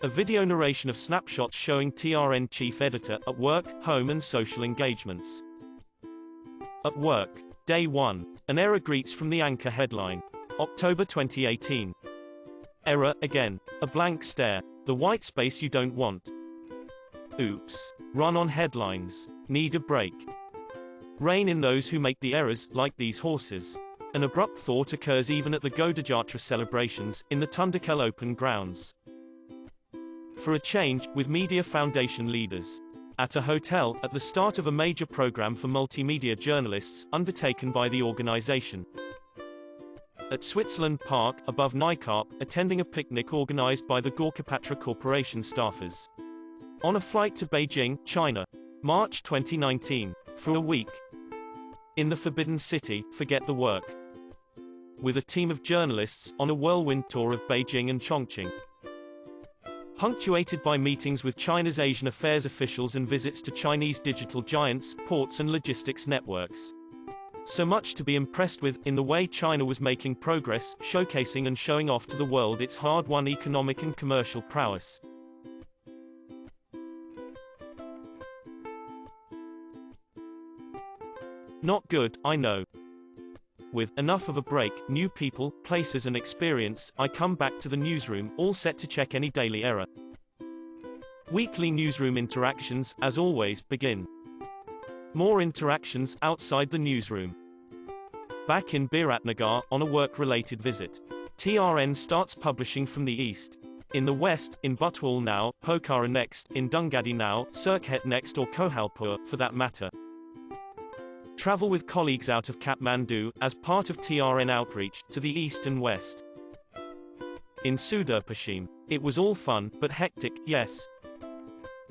A video narration of snapshots showing TRN chief editor at work, home and social engagements. At work. Day 1. An error greets from the anchor headline. October 2018. Error, again. A blank stare. The white space you don't want. Oops. Run on headlines. Need a break. Rein in those who make the errors, like these horses. An abrupt thought occurs even at the Godajatra celebrations, in the Tundakel Open Grounds. For a change, with Media Foundation leaders. At a hotel, at the start of a major program for multimedia journalists, undertaken by the organization. At Switzerland Park, above Naikarp, attending a picnic organized by the Gorkapatra Corporation staffers. On a flight to Beijing, China. March 2019. For a week. In the Forbidden City, forget the work. With a team of journalists, on a whirlwind tour of Beijing and Chongqing. Punctuated by meetings with China's Asian affairs officials and visits to Chinese digital giants, ports and logistics networks. So much to be impressed with, in the way China was making progress, showcasing and showing off to the world its hard-won economic and commercial prowess. Not good, I know. With enough of a break, new people, places and experience, I come back to the newsroom, all set to check any daily error. Weekly newsroom interactions, as always, begin. More interactions, outside the newsroom. Back in Biratnagar, on a work-related visit. TRN starts publishing from the east. In the west, in Butwal now, Pokhara next, in Dungadi now, Surkhet next or Kohalpur, for that matter. Travel with colleagues out of Kathmandu, as part of TRN outreach, to the east and west. In Sudarpashim. It was all fun, but hectic, yes.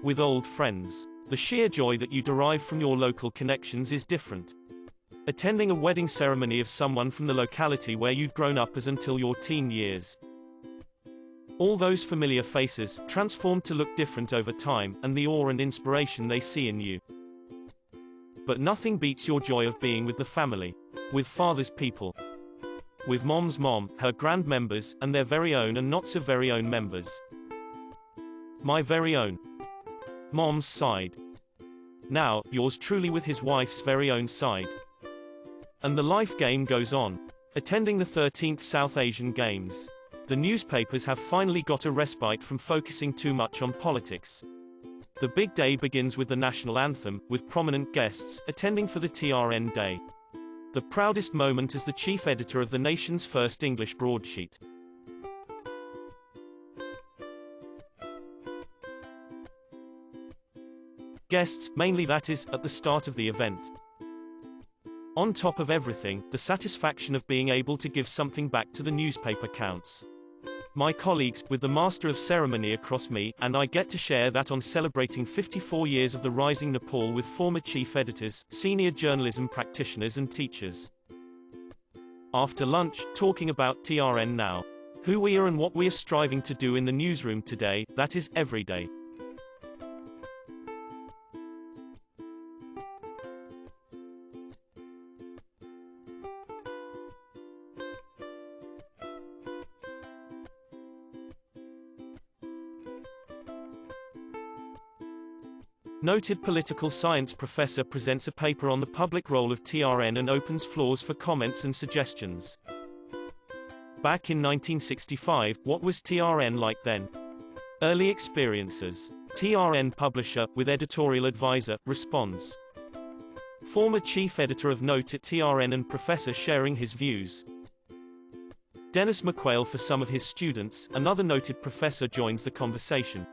With old friends. The sheer joy that you derive from your local connections is different. Attending a wedding ceremony of someone from the locality where you'd grown up as until your teen years. All those familiar faces, transformed to look different over time, and the awe and inspiration they see in you. But nothing beats your joy of being with the family. With father's people. With mom's mom, her grand members, and their very own and not so very own members. My very own. Mom's side. Now, yours truly with his wife's very own side. And the life game goes on. Attending the 13th South Asian Games. The newspapers have finally got a respite from focusing too much on politics. The big day begins with the national anthem, with prominent guests, attending for the TRN day. The proudest moment as the chief editor of the nation's first English broadsheet. Guests, mainly that is, at the start of the event. On top of everything, the satisfaction of being able to give something back to the newspaper counts. My colleagues, with the master of ceremony across me, and I get to share that on celebrating 54 years of the Rising Nepal with former chief editors, senior journalism practitioners and teachers. After lunch, talking about TRN now. Who we are and what we are striving to do in the newsroom today, that is, every day. Noted political science professor presents a paper on the public role of TRN and opens floors for comments and suggestions. Back in 1965, what was TRN like then? Early experiences. TRN publisher, with editorial advisor, responds. Former chief editor of note at TRN and professor sharing his views. Dennis McQuail for some of his students, another noted professor joins the conversation.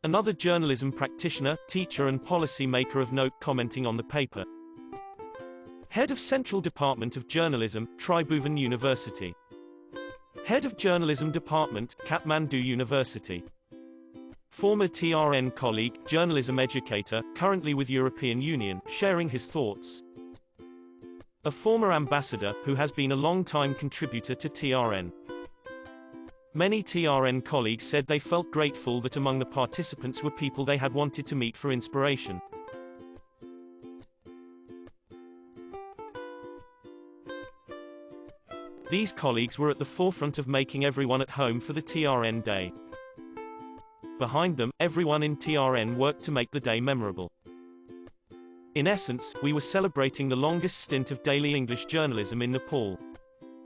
Another journalism practitioner, teacher and policy maker of note commenting on the paper. Head of Central Department of Journalism, Tribhuvan University. Head of Journalism Department, Kathmandu University. Former TRN colleague, journalism educator, currently with European Union, sharing his thoughts. A former ambassador, who has been a long-time contributor to TRN. Many TRN colleagues said they felt grateful that among the participants were people they had wanted to meet for inspiration. These colleagues were at the forefront of making everyone at home for the TRN day. Behind them, everyone in TRN worked to make the day memorable. In essence, we were celebrating the longest stint of daily English journalism in Nepal.